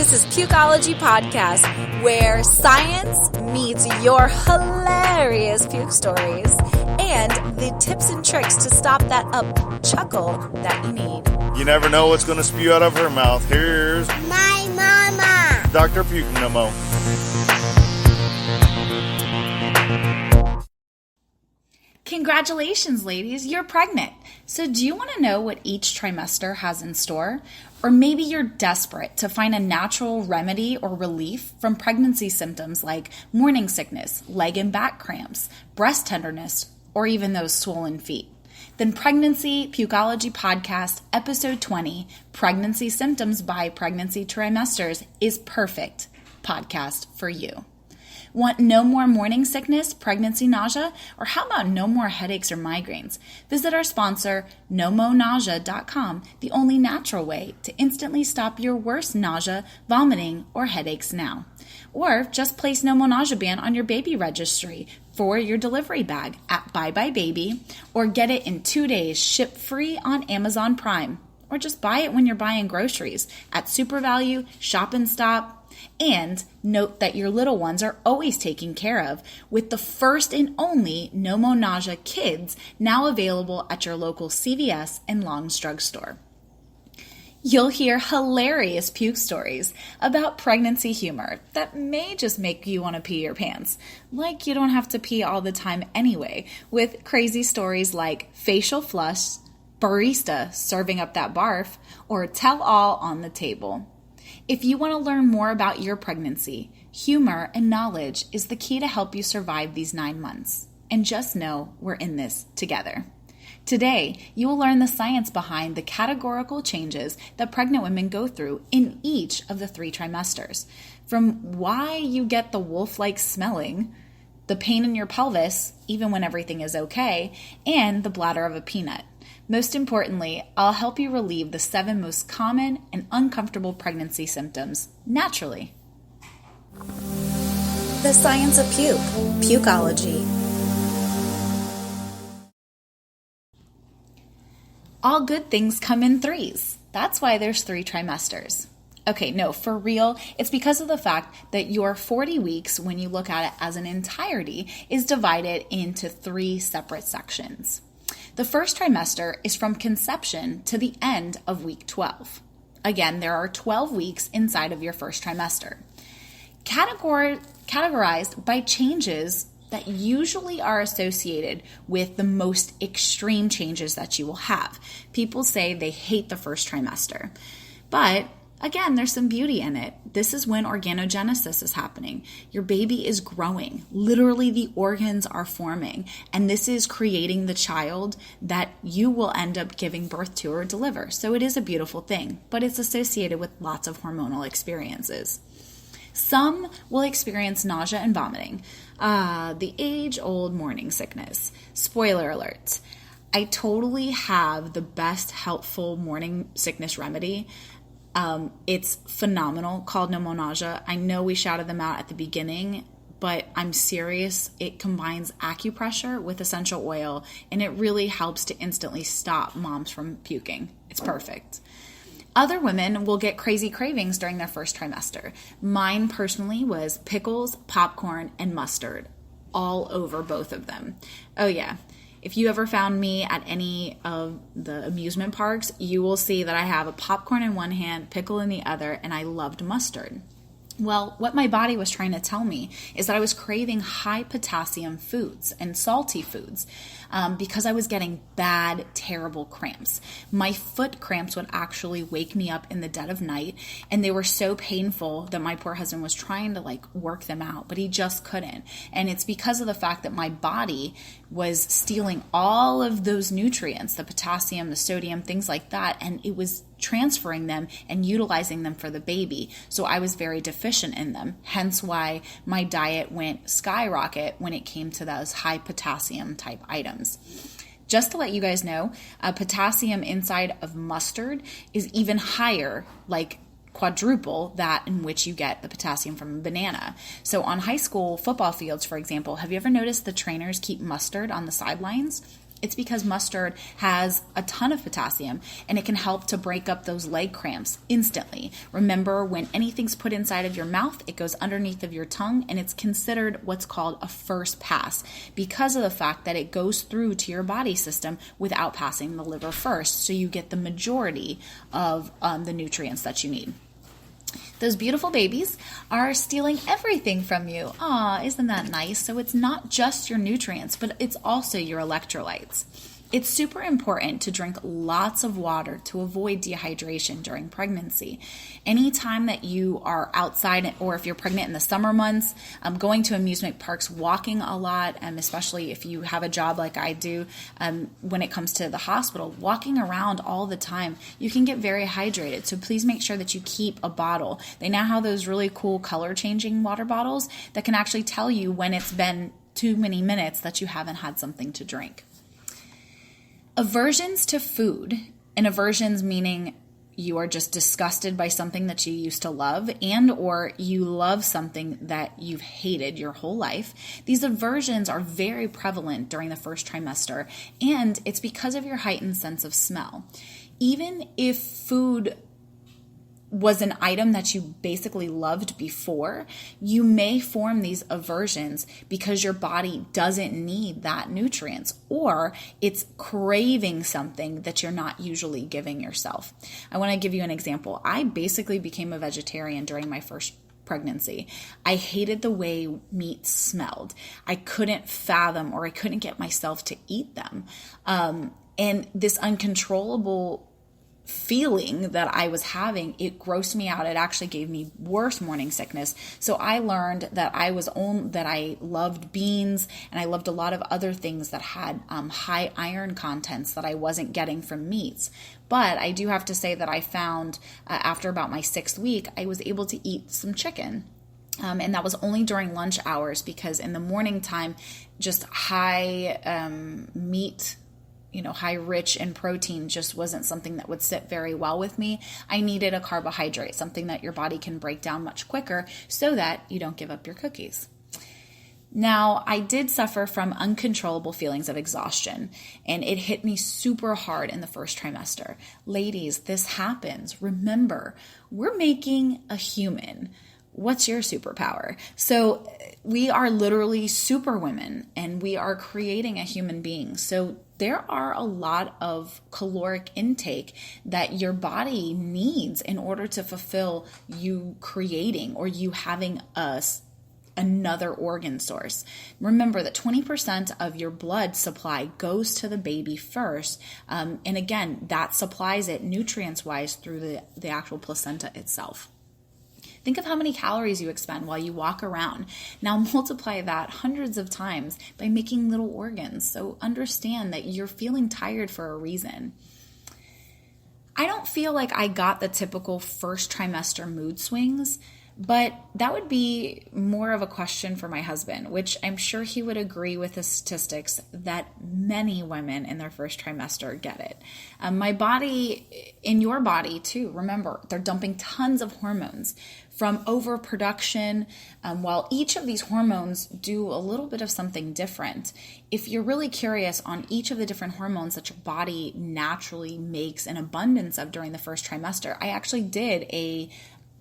This is Pukeology Podcast, where science meets your hilarious puke stories and the tips and tricks to stop that chuckle that you need. You never know what's going to spew out of her mouth. Here's my mama, Dr. Pukeology. Congratulations, ladies, you're pregnant. So do you want to know what each trimester has in store? Or maybe you're desperate to find a natural remedy or relief from pregnancy symptoms like morning sickness, leg and back cramps, breast tenderness, or even those swollen feet. Then Pregnancy Pukeology Podcast, Episode 20, Pregnancy Symptoms by Pregnancy Trimesters is perfect podcast for you. Want no more morning sickness, pregnancy nausea, or how about no more headaches or migraines? Visit our sponsor, nomonausea.com, the only natural way to instantly stop your worst nausea, vomiting, or headaches now. Or just place No More Nausea Band on your baby registry for your delivery bag at Bye Bye Baby, or get it in 2 days, ship free on Amazon Prime. Or just buy it when you're buying groceries at Super Value, Shop and Stop. And note that your little ones are always taken care of with the first and only No More Nausea Kids now available at your local CVS and Long's Drug Store. You'll hear hilarious puke stories about pregnancy humor that may just make you want to pee your pants. Like you don't have to pee all the time anyway, with crazy stories like facial flush, barista serving up that barf, or tell all on the table. If you want to learn more about your pregnancy, humor and knowledge is the key to help you survive these 9 months. And just know we're in this together. Today, you will learn the science behind the categorical changes that pregnant women go through in each of the 3 trimesters. From why you get the wolf-like smelling, the pain in your pelvis, even when everything is okay, and the bladder of a peanut. Most importantly, I'll help you relieve the 7 most common and uncomfortable pregnancy symptoms naturally. The science of puke, Pukeology. All good things come in 3s. That's why there's 3 trimesters. Okay, no, for real, it's because of the fact that your 40 weeks, when you look at it as an entirety, is divided into 3 separate sections. The first trimester is from conception to the end of week 12. Again, there are 12 weeks inside of your first trimester. Categorized by changes that usually are associated with the most extreme changes that you will have. People say they hate the first trimester, but again, there's some beauty in it. This is when organogenesis is happening. Your baby is growing. Literally, the organs are forming. And this is creating the child that you will end up giving birth to or deliver. So it is a beautiful thing, but it's associated with lots of hormonal experiences. Some will experience nausea and vomiting. The age-old morning sickness. Spoiler alert. I totally have the best helpful morning sickness remedy. It's phenomenal, called No More Nausea. I know we shouted them out at the beginning, but I'm serious. It combines acupressure with essential oil, and it really helps to instantly stop moms from puking. It's perfect. Other women will get crazy cravings during their first trimester. Mine personally was pickles, popcorn, and mustard, all over both of them. Oh yeah. If you ever found me at any of the amusement parks, you will see that I have a popcorn in one hand, pickle in the other, and I loved mustard. Well, what my body was trying to tell me is that I was craving high potassium foods and salty foods because I was getting bad, terrible cramps. My foot cramps would actually wake me up in the dead of night, and they were so painful that my poor husband was trying to work them out, but he just couldn't. And it's because of the fact that my body was stealing all of those nutrients, the potassium, the sodium, things like that, and it was transferring them and utilizing them for the baby. So I was very deficient in them, hence why my diet went skyrocket when it came to those high potassium type items. Just to let you guys know, potassium inside of mustard is even higher, like quadruple that in which you get the potassium from a banana. So on high school football fields, for example, have you ever noticed the trainers keep mustard on the sidelines? It's because mustard has a ton of potassium and it can help to break up those leg cramps instantly. Remember, when anything's put inside of your mouth, it goes underneath of your tongue and it's considered what's called a first pass because of the fact that it goes through to your body system without passing the liver first. So you get the majority of the nutrients that you need. Those beautiful babies are stealing everything from you. Aw, isn't that nice? So it's not just your nutrients, but it's also your electrolytes. It's super important to drink lots of water to avoid dehydration during pregnancy. Anytime that you are outside, or if you're pregnant in the summer months, going to amusement parks, walking a lot, especially if you have a job like I do, when it comes to the hospital, walking around all the time, you can get very hydrated. So please make sure that you keep a bottle. They now have those really cool color changing water bottles that can actually tell you when it's been too many minutes that you haven't had something to drink. Aversions to food, and aversions meaning you are just disgusted by something that you used to love, and or you love something that you've hated your whole life. These aversions are very prevalent during the first trimester, and it's because of your heightened sense of smell. Even if food was an item that you basically loved before, you may form these aversions because your body doesn't need that nutrients, or it's craving something that you're not usually giving yourself. I want to give you an example. I basically became a vegetarian during my first pregnancy. I hated the way meat smelled. I couldn't fathom, or I couldn't get myself to eat them. And this uncontrollable feeling that I was having, it grossed me out. It actually gave me worse morning sickness. So I learned that I loved beans, and I loved a lot of other things that had high iron contents that I wasn't getting from meats. But I do have to say that I found after about my 6th week, I was able to eat some chicken. And that was only during lunch hours, because in the morning time, just high meat, high rich in protein just wasn't something that would sit very well with me. I needed a carbohydrate, something that your body can break down much quicker so that you don't give up your cookies. Now, I did suffer from uncontrollable feelings of exhaustion, and it hit me super hard in the first trimester. Ladies, this happens. Remember, we're making a human. What's your superpower? So we are literally super women, and we are creating a human being. So there are a lot of caloric intake that your body needs in order to fulfill you creating or you having another organ source. Remember that 20% of your blood supply goes to the baby first. And again, that supplies it nutrients-wise through the actual placenta itself. Think of how many calories you expend while you walk around. Now multiply that hundreds of times by making little organs. So understand that you're feeling tired for a reason. I don't feel like I got the typical first trimester mood swings, but that would be more of a question for my husband, which I'm sure he would agree with the statistics that many women in their first trimester get it. My body, in your body too, remember, they're dumping tons of hormones from overproduction. While each of these hormones do a little bit of something different, if you're really curious on each of the different hormones that your body naturally makes an abundance of during the first trimester, I actually did a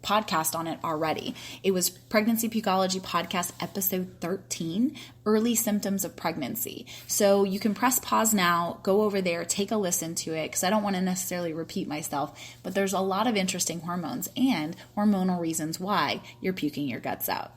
podcast on it already. It was Pregnancy Pukeology podcast episode 13, Early Symptoms of Pregnancy. So you can press pause now, go over there, take a listen to it, because I don't want to necessarily repeat myself, but there's a lot of interesting hormones and hormonal reasons why you're puking your guts out.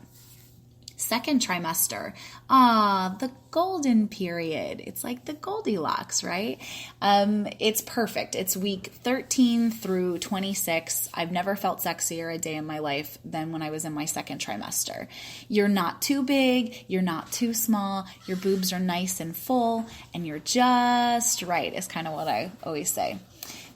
Second trimester, the golden period. It's like the Goldilocks, right? It's perfect. It's week 13 through 26. I've never felt sexier a day in my life than when I was in my second trimester. You're not too big, you're not too small, your boobs are nice and full, and you're just right, is kind of what I always say.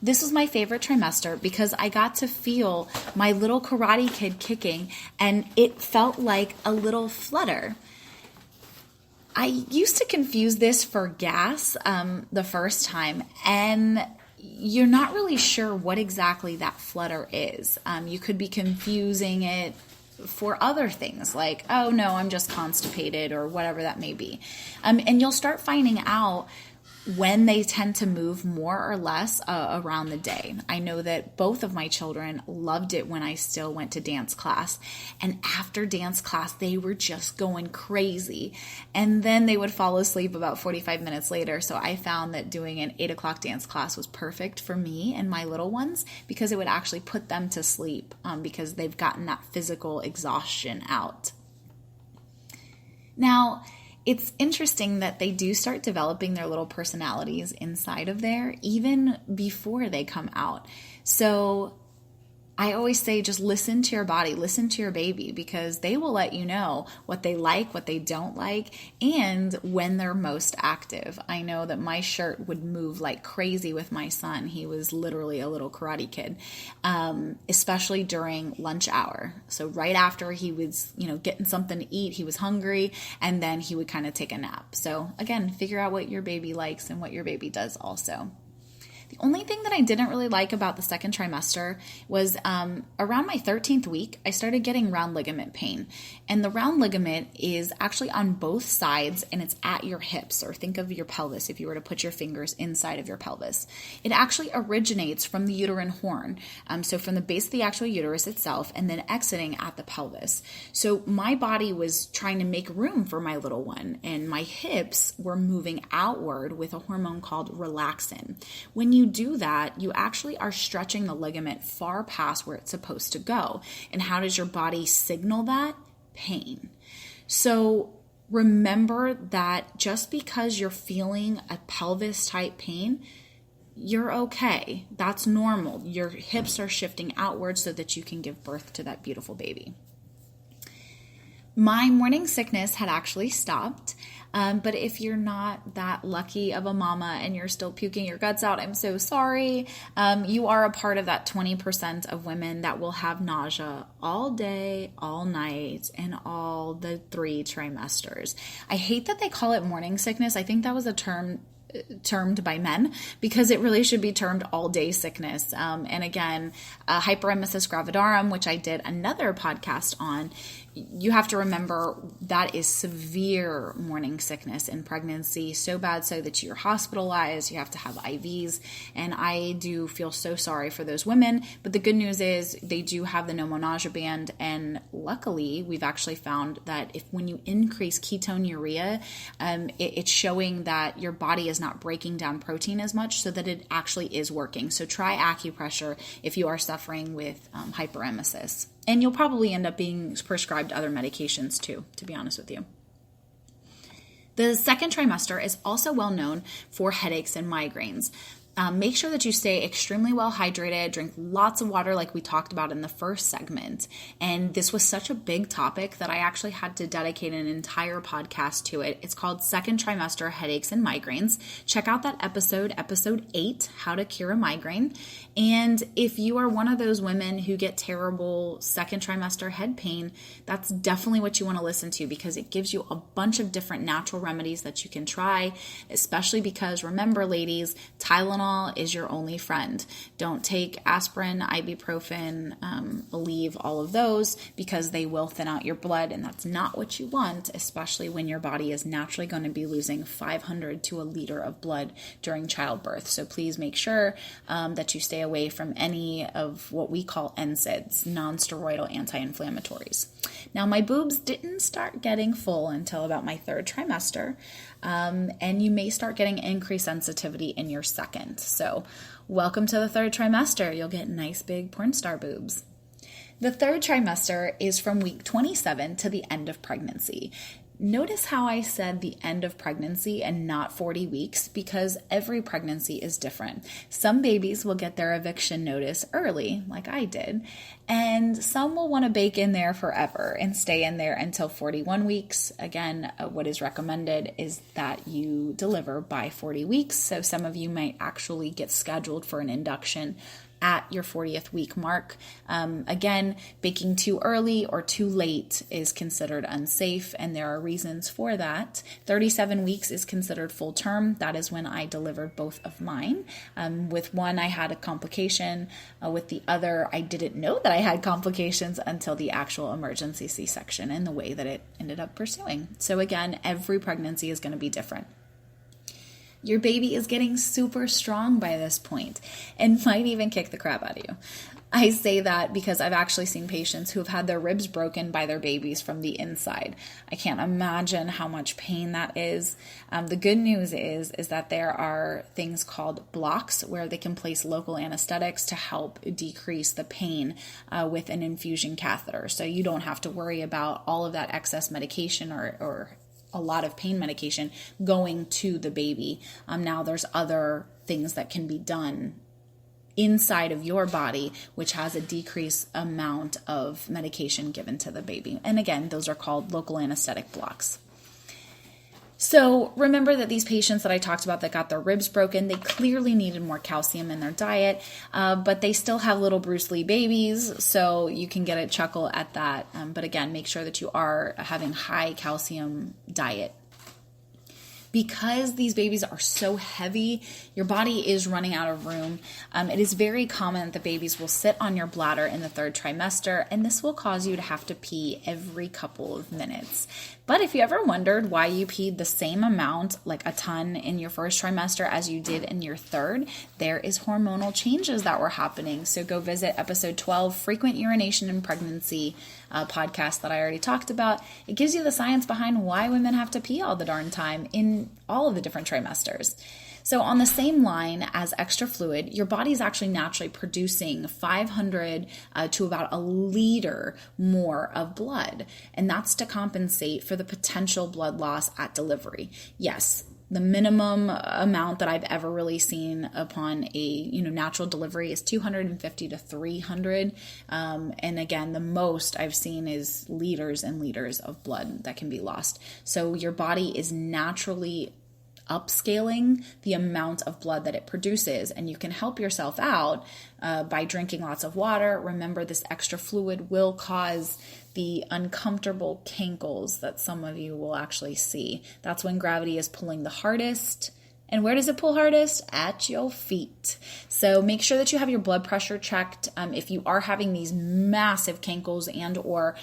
This was my favorite trimester because I got to feel my little Karate Kid kicking, and it felt like a little flutter. I used to confuse this for gas the first time, and you're not really sure what exactly that flutter is. You could be confusing it for other things like, oh no, I'm just constipated or whatever that may be. And you'll start finding out when they tend to move more or less around the day. I know that both of my children loved it when I still went to dance class. And after dance class, they were just going crazy. And then they would fall asleep about 45 minutes later. So I found that doing an 8 o'clock dance class was perfect for me and my little ones because it would actually put them to sleep because they've gotten that physical exhaustion out. Now, it's interesting that they do start developing their little personalities inside of there even before they come out. So I always say just listen to your body, listen to your baby, because they will let you know what they like, what they don't like, and when they're most active. I know that my shirt would move like crazy with my son. He was literally a little karate kid, especially during lunch hour. So right after he was, getting something to eat, he was hungry, and then he would kind of take a nap. So again, figure out what your baby likes and what your baby does also. The only thing that I didn't really like about the second trimester was around my 13th week, I started getting round ligament pain. And the round ligament is actually on both sides and it's at your hips, or think of your pelvis if you were to put your fingers inside of your pelvis. It actually originates from the uterine horn, so from the base of the actual uterus itself and then exiting at the pelvis. So my body was trying to make room for my little one and my hips were moving outward with a hormone called relaxin. When you do that, you actually are stretching the ligament far past where it's supposed to go. And how does your body signal that? Pain. So remember that just because you're feeling a pelvis type pain, you're okay. That's normal. Your hips are shifting outward so that you can give birth to that beautiful baby. My morning sickness had actually stopped. But if you're not that lucky of a mama and you're still puking your guts out, I'm so sorry. You are a part of that 20% of women that will have nausea all day, all night, and all the 3 trimesters. I hate that they call it morning sickness. I think that was a term termed by men because it really should be termed all day sickness. And again, hyperemesis gravidarum, which I did another podcast on, you have to remember that is severe morning sickness in pregnancy, so bad so that you're hospitalized, you have to have IVs, and I do feel so sorry for those women. But the good news is they do have the no more nausea band, and luckily we've actually found that when you increase ketonuria, it's showing that your body is not breaking down protein as much, so that it actually is working. So try acupressure if you are suffering with hyperemesis. And you'll probably end up being prescribed other medications too, to be honest with you. The second trimester is also well known for headaches and migraines. Make sure that you stay extremely well hydrated, drink lots of water like we talked about in the first segment. And this was such a big topic that I actually had to dedicate an entire podcast to it. It's called Second Trimester Headaches and Migraines. Check out that episode 8, How to Cure a Migraine. And if you are one of those women who get terrible second trimester head pain, that's definitely what you want to listen to because it gives you a bunch of different natural remedies that you can try, especially because remember, ladies, Tylenol is your only friend. Don't take aspirin, ibuprofen, Aleve, all of those because they will thin out your blood, and that's not what you want, especially when your body is naturally going to be losing 500 to a liter of blood during childbirth. So please make sure that you stay away from any of what we call NSAIDs, non-steroidal anti-inflammatories. Now, my boobs didn't start getting full until about my third trimester, and you may start getting increased sensitivity in your second. So welcome to the third trimester. You'll get nice big porn star boobs. The third trimester is from week 27 to the end of pregnancy. Notice how I said the end of pregnancy and not 40 weeks because every pregnancy is different. Some babies will get their eviction notice early, like I did, and some will want to bake in there forever and stay in there until 41 weeks. Again, what is recommended is that you deliver by 40 weeks, so some of you might actually get scheduled for an induction at your 40th week mark. Again, baking too early or too late is considered unsafe, and there are reasons for that. 37 weeks is considered full term. That is when I delivered both of mine. With one, I had a complication. With the other, I didn't know that I had complications until the actual emergency C-section and the way that it ended up pursuing. So again, every pregnancy is going to be different. Your baby is getting super strong by this point and might even kick the crap out of you. I say that because I've actually seen patients who have had their ribs broken by their babies from the inside. I can't imagine how much pain that is. The good news is that there are things called blocks where they can place local anesthetics to help decrease the pain with an infusion catheter. So you don't have to worry about all of that excess medication or a lot of pain medication going to the baby. Now there's other things that can be done inside of your body, which has a decreased amount of medication given to the baby. And again, those are called local anesthetic blocks. So remember that these patients that I talked about that got their ribs broken, they clearly needed more calcium in their diet, but they still have little Bruce Lee babies, so you can get a chuckle at that. But again, make sure that you are having high calcium diet. Because these babies are so heavy, your body is running out of room. It is very common that babies will sit on your bladder in the third trimester, and this will cause you to have to pee every couple of minutes. But if you ever wondered why you peed the same amount, like a ton, in your first trimester as you did in your third, there is hormonal changes that were happening. So go visit episode 12, Frequent Urination in Pregnancy podcast that I already talked about. It gives you the science behind why women have to pee all the darn time in all of the different trimesters. So on the same line as extra fluid, your body is actually naturally producing 500 to about a liter more of blood. And that's to compensate for the potential blood loss at delivery. Yes, the minimum amount that I've ever really seen upon a natural delivery is 250 to 300. And again, the most I've seen is liters and liters of blood that can be lost. So your body is naturally upscaling the amount of blood that it produces, and you can help yourself out by drinking lots of water. Remember, this extra fluid will cause the uncomfortable cankles that some of you will actually see. That's when gravity is pulling the hardest. And where does it pull hardest? At your feet. So make sure that you have your blood pressure checked. If you are having these massive cankles and or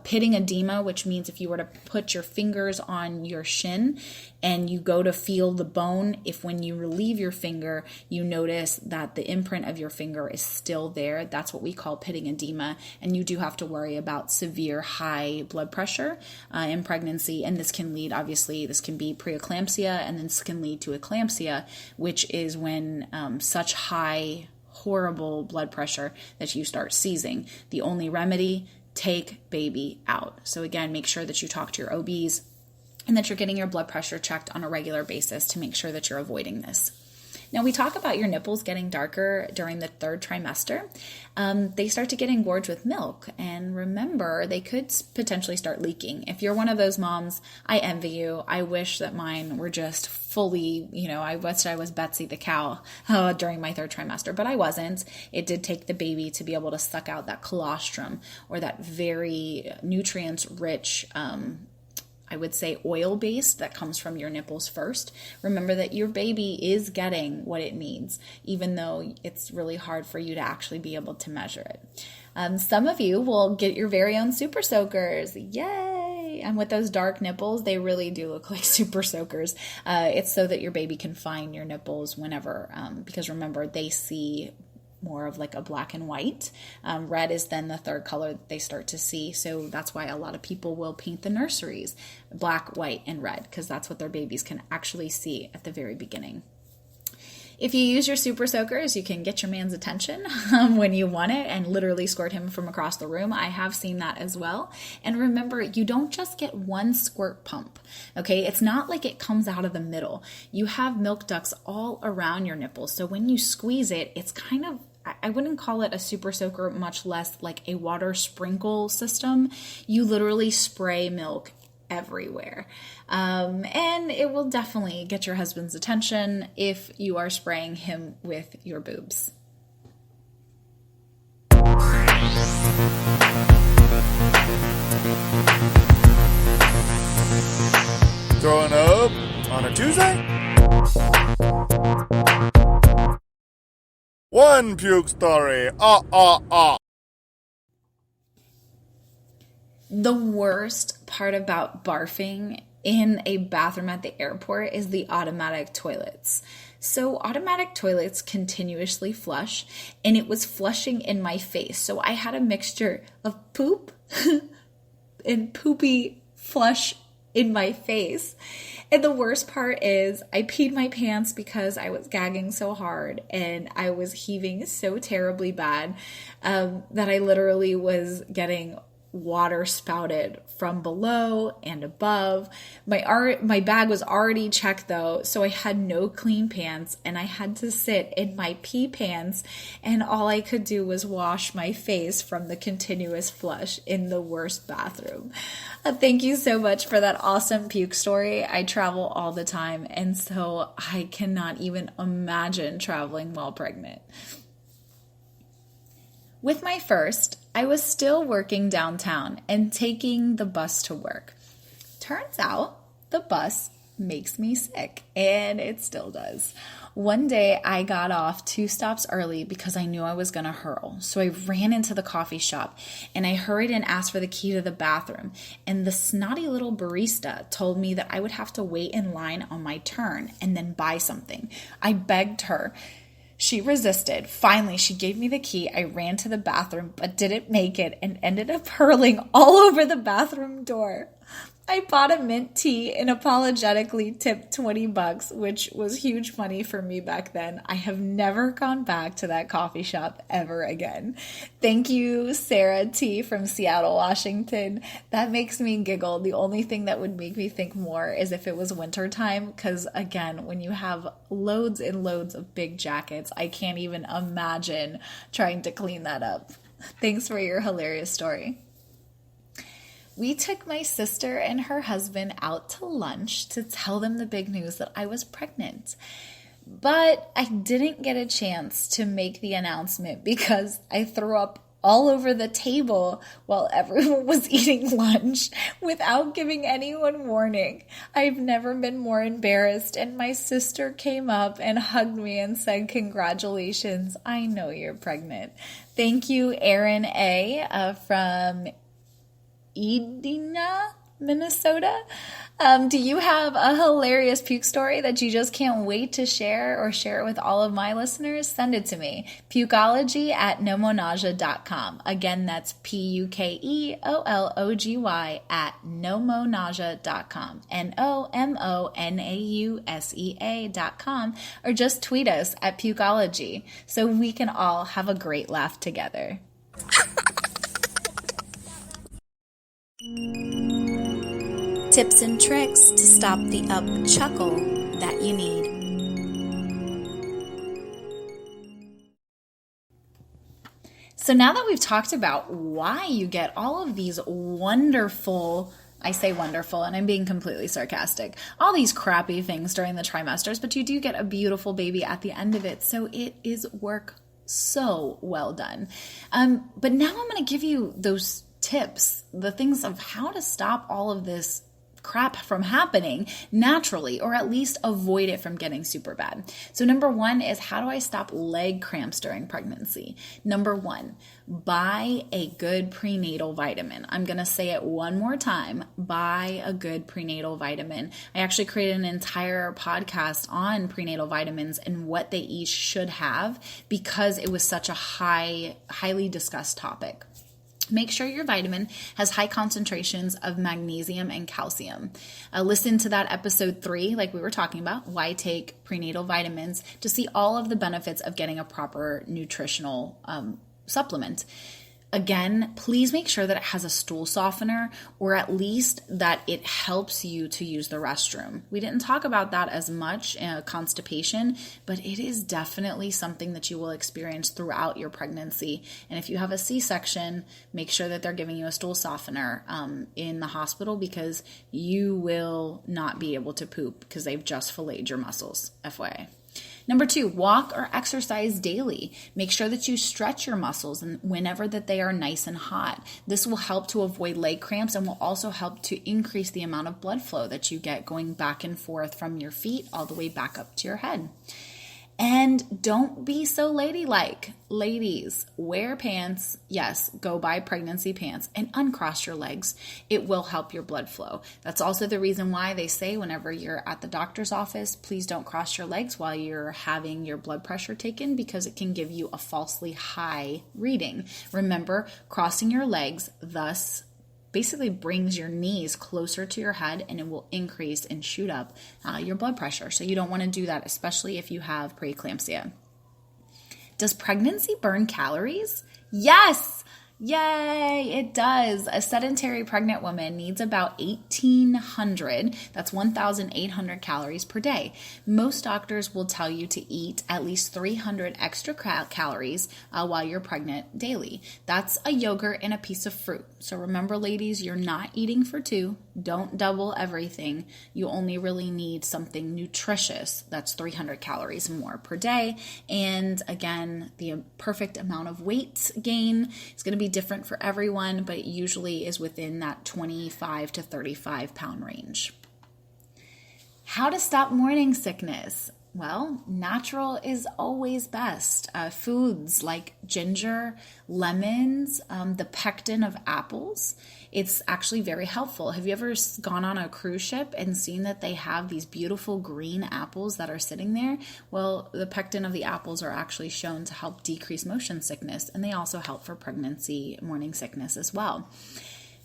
pitting edema, which means if you were to put your fingers on your shin and you go to feel the bone, if when you relieve your finger, you notice that the imprint of your finger is still there, that's what we call pitting edema. And you do have to worry about severe high blood pressure in pregnancy. And this can lead, obviously, this can be preeclampsia, and then this can lead to eclampsia, which is when such high, horrible blood pressure that you start seizing. The only remedy, take baby out. So again, make sure that you talk to your OBs and that you're getting your blood pressure checked on a regular basis to make sure that you're avoiding this. Now, we talk about your nipples getting darker during the third trimester. They start to get engorged with milk. And remember, they could potentially start leaking. If you're one of those moms, I envy you. I wish that mine were just fully, I wish I was Betsy the cow during my third trimester, but I wasn't. It did take the baby to be able to suck out that colostrum, or that very nutrient-rich I would say oil-based that comes from your nipples first. Remember that your baby is getting what it needs, even though it's really hard for you to actually be able to measure it. Some of you will get your very own super soakers. Yay! And with those dark nipples, they really do look like super soakers. It's so that your baby can find your nipples whenever, because remember, they see more of like a black and white. Red is then the third color that they start to see. So that's why a lot of people will paint the nurseries black, white, and red, because that's what their babies can actually see at the very beginning. If you use your super soakers, you can get your man's attention when you want it and literally squirt him from across the room. I have seen that as well. And remember, you don't just get one squirt pump, okay? It's not like it comes out of the middle. You have milk ducts all around your nipples. So when you squeeze it, it's kind of, I wouldn't call it a super soaker, much less like a water sprinkle system. You literally spray milk everywhere. And it will definitely get your husband's attention if you are spraying him with your boobs. Throwing up on a Tuesday? One puke story. The worst part about barfing in a bathroom at the airport is the automatic toilets. So automatic toilets continuously flush, and it was flushing in my face. So I had a mixture of poop and poopy flush in my face. And the worst part is I peed my pants because I was gagging so hard and I was heaving so terribly bad that I literally was getting water spouted from below and above. My bag was already checked though, so I had no clean pants and I had to sit in my pee pants, and all I could do was wash my face from the continuous flush in the worst bathroom. Thank you so much for that awesome puke story. I travel all the time, and so I cannot even imagine traveling while pregnant. With my first, I was still working downtown and taking the bus to work. Turns out the bus makes me sick, and it still does. One day I got off 2 stops early because I knew I was going to hurl. So I ran into the coffee shop and I hurried and asked for the key to the bathroom. And the snotty little barista told me that I would have to wait in line on my turn and then buy something. I begged her. She resisted. Finally, she gave me the key. I ran to the bathroom, but didn't make it and ended up hurling all over the bathroom door. I bought a mint tea and apologetically tipped $20, which was huge money for me back then. I have never gone back to that coffee shop ever again. Thank you, Sarah T. from Seattle, Washington. That makes me giggle. The only thing that would make me think more is if it was wintertime, because again, when you have loads and loads of big jackets, I can't even imagine trying to clean that up. Thanks for your hilarious story. We took my sister and her husband out to lunch to tell them the big news that I was pregnant. But I didn't get a chance to make the announcement because I threw up all over the table while everyone was eating lunch without giving anyone warning. I've never been more embarrassed, and my sister came up and hugged me and said, "Congratulations, I know you're pregnant." Thank you, Erin A. From Edina, Minnesota. Do you have a hilarious puke story that you just can't wait to share, or share it with all of my listeners? Send it to me. Pukeology@nomonausea.com. Again, that's Pukeology @nomonausea.com. NOMONAUSEA.com. Or just tweet us at Pukeology so we can all have a great laugh together. Tips and tricks to stop the up chuckle that you need. So now that we've talked about why you get all of these wonderful, I say wonderful, and I'm being completely sarcastic, all these crappy things during the trimesters, but you do get a beautiful baby at the end of it. So it is work so well done. But now I'm going to give you those tips, the things of how to stop all of this crap from happening naturally, or at least avoid it from getting super bad. So number 1 is, how do I stop leg cramps during pregnancy? Number 1, buy a good prenatal vitamin. I'm going to say it one more time. Buy a good prenatal vitamin. I actually created an entire podcast on prenatal vitamins and what they each should have because it was such a highly discussed topic. Make sure your vitamin has high concentrations of magnesium and calcium. Listen to that episode 3, like we were talking about, why take prenatal vitamins, to see all of the benefits of getting a proper nutritional supplement. Again, please make sure that it has a stool softener, or at least that it helps you to use the restroom. We didn't talk about that as much, constipation, but it is definitely something that you will experience throughout your pregnancy. And if you have a C-section, make sure that they're giving you a stool softener in the hospital, because you will not be able to poop because they've just filleted your muscles, FYI. Number 2, walk or exercise daily. Make sure that you stretch your muscles and whenever that they are nice and hot. This will help to avoid leg cramps and will also help to increase the amount of blood flow that you get going back and forth from your feet all the way back up to your head. And don't be so ladylike. Ladies, wear pants. Yes, go buy pregnancy pants and uncross your legs. It will help your blood flow. That's also the reason why they say whenever you're at the doctor's office, please don't cross your legs while you're having your blood pressure taken, because it can give you a falsely high reading. Remember, crossing your legs thus basically brings your knees closer to your head, and it will increase and shoot up your blood pressure. So you don't want to do that, especially if you have preeclampsia. Does pregnancy burn calories? Yes! Yay, it does. A sedentary pregnant woman needs about 1,800, that's 1,800 calories per day. Most doctors will tell you to eat at least 300 extra calories while you're pregnant daily. That's a yogurt and a piece of fruit. So remember, ladies, you're not eating for two. Don't double everything. You only really need something nutritious. That's 300 calories more per day. And again, the perfect amount of weight gain is going to be different for everyone, but it usually is within that 25 to 35 pound range. How to stop morning sickness? Well, natural is always best. Foods like ginger, lemons, the pectin of apples, it's actually very helpful. Have you ever gone on a cruise ship and seen that they have these beautiful green apples that are sitting there? Well, the pectin of the apples are actually shown to help decrease motion sickness, and they also help for pregnancy morning sickness as well.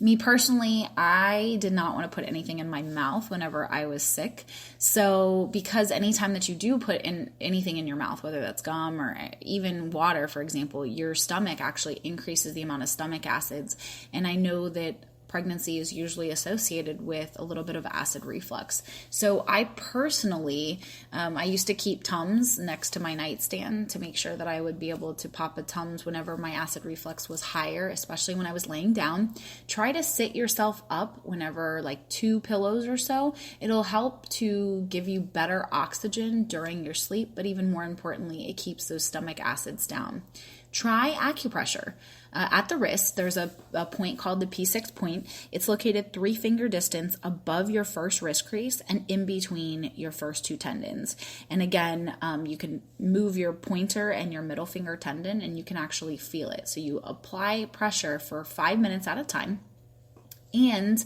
Me personally, I did not want to put anything in my mouth whenever I was sick. So because anytime that you do put in anything in your mouth, whether that's gum or even water, for example, your stomach actually increases the amount of stomach acids. And I know that pregnancy is usually associated with a little bit of acid reflux. So I personally, I used to keep Tums next to my nightstand to make sure that I would be able to pop a Tums whenever my acid reflux was higher, especially when I was laying down. Try to sit yourself up whenever, like 2 pillows or so. It'll help to give you better oxygen during your sleep, but even more importantly, it keeps those stomach acids down. Try acupressure. At the wrist, there's a point called the P6 point. It's located 3-finger distance above your first wrist crease and in between your first 2 tendons. And again, you can move your pointer and your middle finger tendon, and you can actually feel it. So you apply pressure for 5 minutes at a time, and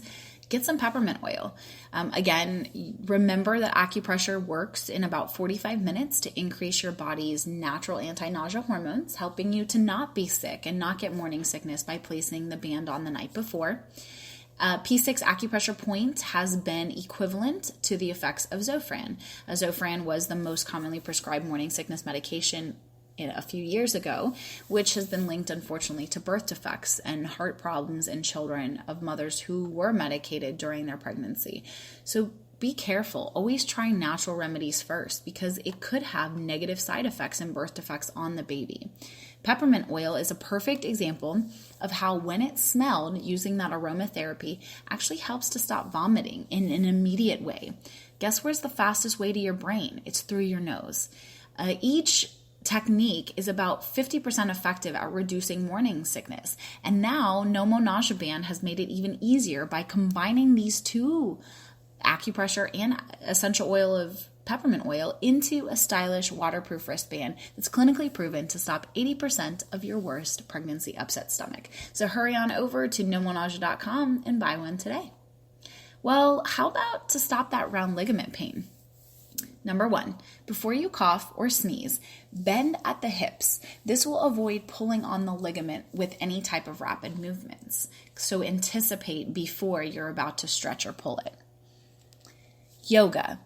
get some peppermint oil. Again, remember that acupressure works in about 45 minutes to increase your body's natural anti-nausea hormones, helping you to not be sick and not get morning sickness by placing the band on the night before. P6 acupressure point has been equivalent to the effects of Zofran. Zofran was the most commonly prescribed morning sickness medication a few years ago, which has been linked, unfortunately, to birth defects and heart problems in children of mothers who were medicated during their pregnancy. So be careful. Always try natural remedies first, because it could have negative side effects and birth defects on the baby. Peppermint oil is a perfect example of how, when it's smelled, using that aromatherapy actually helps to stop vomiting in an immediate way. Guess where's the fastest way to your brain? It's through your nose. Each technique is about 50% effective at reducing morning sickness. And now Nomo Nausea Band has made it even easier by combining these 2, acupressure and essential oil of peppermint oil, into a stylish waterproof wristband that's clinically proven to stop 80% of your worst pregnancy upset stomach. So hurry on over to nomonausea.com and buy one today. Well, how about to stop that round ligament pain? Number 1, before you cough or sneeze, bend at the hips. This will avoid pulling on the ligament with any type of rapid movements. So anticipate before you're about to stretch or pull it. Yoga.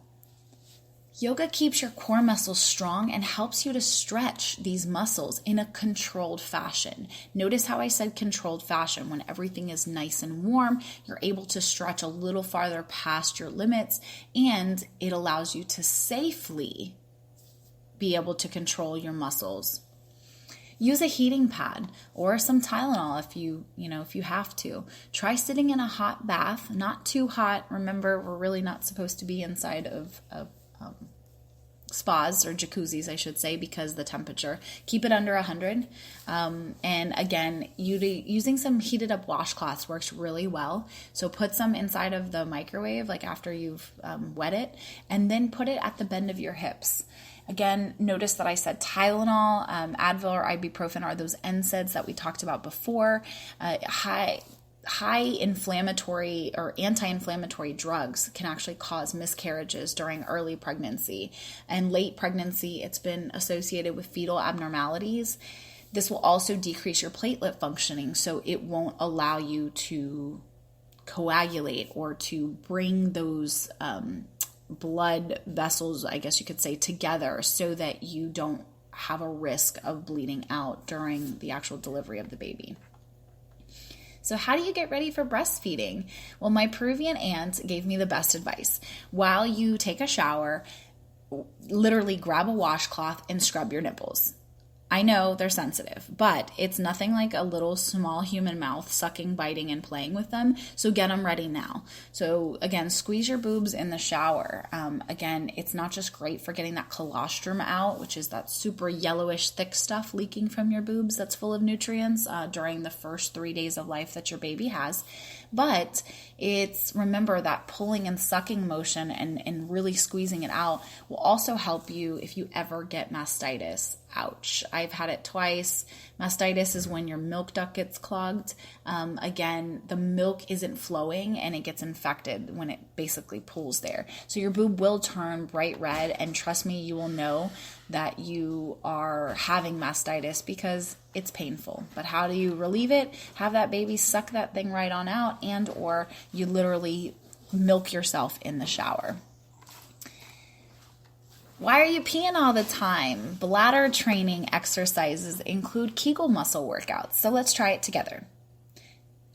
Yoga keeps your core muscles strong and helps you to stretch these muscles in a controlled fashion. Notice how I said controlled fashion. When everything is nice and warm, you're able to stretch a little farther past your limits, and it allows you to safely be able to control your muscles. Use a heating pad or some Tylenol if you have to. Try sitting in a hot bath, not too hot. Remember, we're really not supposed to be inside of spas or jacuzzis, I should say, because the temperature. Keep it under 100. And again, using some heated up washcloths works really well. So put some inside of the microwave, like after you've wet it, and then put it at the bend of your hips. Again, notice that I said Tylenol, Advil, or ibuprofen are those NSAIDs that we talked about before. High inflammatory or anti-inflammatory drugs can actually cause miscarriages during early pregnancy. And late pregnancy, it's been associated with fetal abnormalities. This will also decrease your platelet functioning, so it won't allow you to coagulate or to bring those blood vessels, I guess you could say, together so that you don't have a risk of bleeding out during the actual delivery of the baby. So how do you get ready for breastfeeding? Well, my Peruvian aunt gave me the best advice. While you take a shower, literally grab a washcloth and scrub your nipples. I know they're sensitive, but it's nothing like a little small human mouth sucking, biting, and playing with them. So get them ready now. So again, squeeze your boobs in the shower. Again, it's not just great for getting that colostrum out, which is that super yellowish thick stuff leaking from your boobs that's full of nutrients during the first 3 days of life that your baby has. But remember that pulling and sucking motion and really squeezing it out will also help you if you ever get mastitis. Ouch. I've had it twice. Mastitis is when your milk duct gets clogged. Again, the milk isn't flowing and it gets infected when it basically pools there. So your boob will turn bright red, and trust me, you will know that you are having mastitis because it's painful. But how do you relieve it? Have that baby suck that thing right on out, and or you literally milk yourself in the shower. Why are you peeing all the time? Bladder training exercises include Kegel muscle workouts. So let's try it together.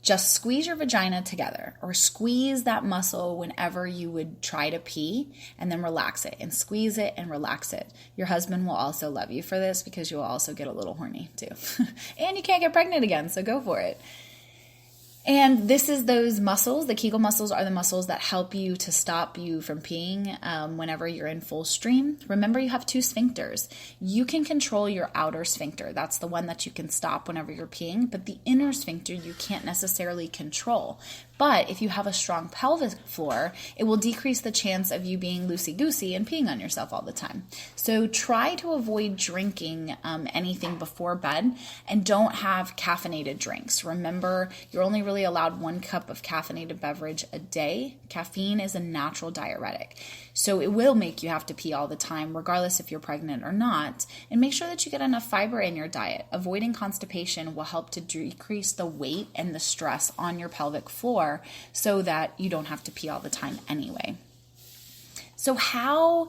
Just squeeze your vagina together, or squeeze that muscle whenever you would try to pee, and then relax it and squeeze it and relax it. Your husband will also love you for this because you'll also get a little horny too. And you can't get pregnant again, so go for it. And this is those muscles. The Kegel muscles are the muscles that help you to stop you from peeing whenever you're in full stream. Remember, you have two sphincters. You can control your outer sphincter. That's the one that you can stop whenever you're peeing. But the inner sphincter, you can't necessarily control. But if you have a strong pelvic floor, it will decrease the chance of you being loosey-goosey and peeing on yourself all the time. So try to avoid drinking anything before bed, and don't have caffeinated drinks. Remember, you're only really allowed 1 cup of caffeinated beverage a day. Caffeine is a natural diuretic. So it will make you have to pee all the time, regardless if you're pregnant or not. And make sure that you get enough fiber in your diet. Avoiding constipation will help to decrease the weight and the stress on your pelvic floor so that you don't have to pee all the time anyway. So how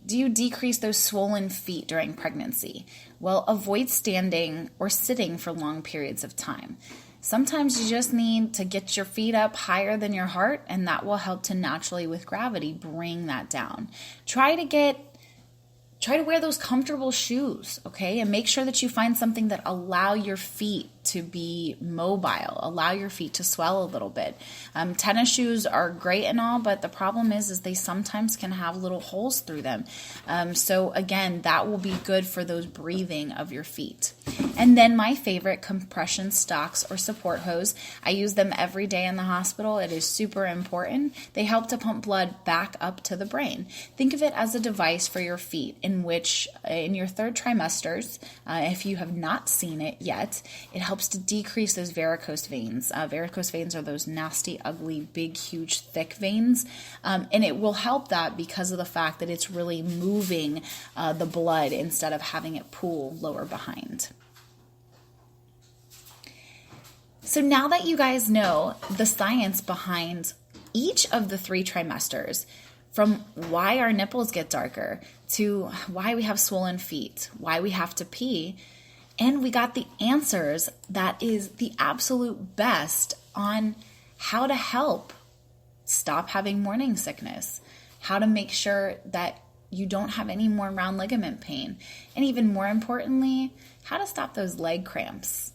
do you decrease those swollen feet during pregnancy? Well, avoid standing or sitting for long periods of time. Sometimes you just need to get your feet up higher than your heart, and that will help to naturally, with gravity, bring that down. Try to wear those comfortable shoes, okay? And make sure that you find something that allow your feet to be mobile, allow your feet to swell a little bit. Tennis shoes are great and all, but the problem is they sometimes can have little holes through them. So again, that will be good for those breathing of your feet. And then my favorite, compression stocks or support hose. I use them every day in the hospital. It is super important. They help to pump blood back up to the brain. Think of it as a device for your feet in which in your third trimesters, if you have not seen it yet, it helps to decrease those varicose veins. Varicose veins are those nasty, ugly, big, huge, thick veins. And it will help that because of the fact that it's really moving the blood instead of having it pool lower behind. So now that you guys know the science behind each of the 3 trimesters, from why our nipples get darker to why we have swollen feet, why we have to pee, and we got the answers that is the absolute best on how to help stop having morning sickness, how to make sure that you don't have any more round ligament pain, and even more importantly, how to stop those leg cramps.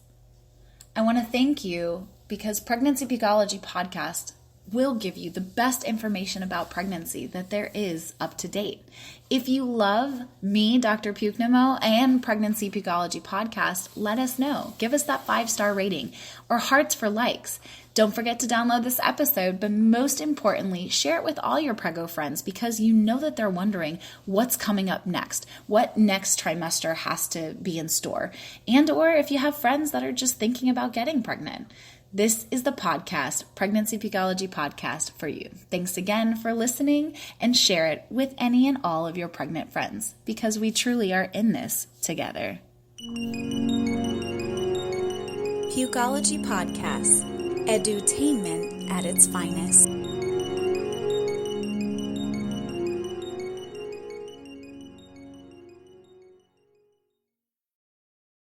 I want to thank you because Pregnancy Pukeology podcast will give you the best information about pregnancy that there is up to date. If you love me, Dr. Pukenemo, and Pregnancy Pukeology podcast, let us know. Give us that 5-star rating or hearts for likes. Don't forget to download this episode, but most importantly, share it with all your prego friends because you know that they're wondering what's coming up next, what next trimester has to be in store, and or if you have friends that are just thinking about getting pregnant. This is the podcast, Pregnancy Pukeology podcast for you. Thanks again for listening and share it with any and all of your pregnant friends because we truly are in this together. Pukeology Podcast, edutainment at its finest.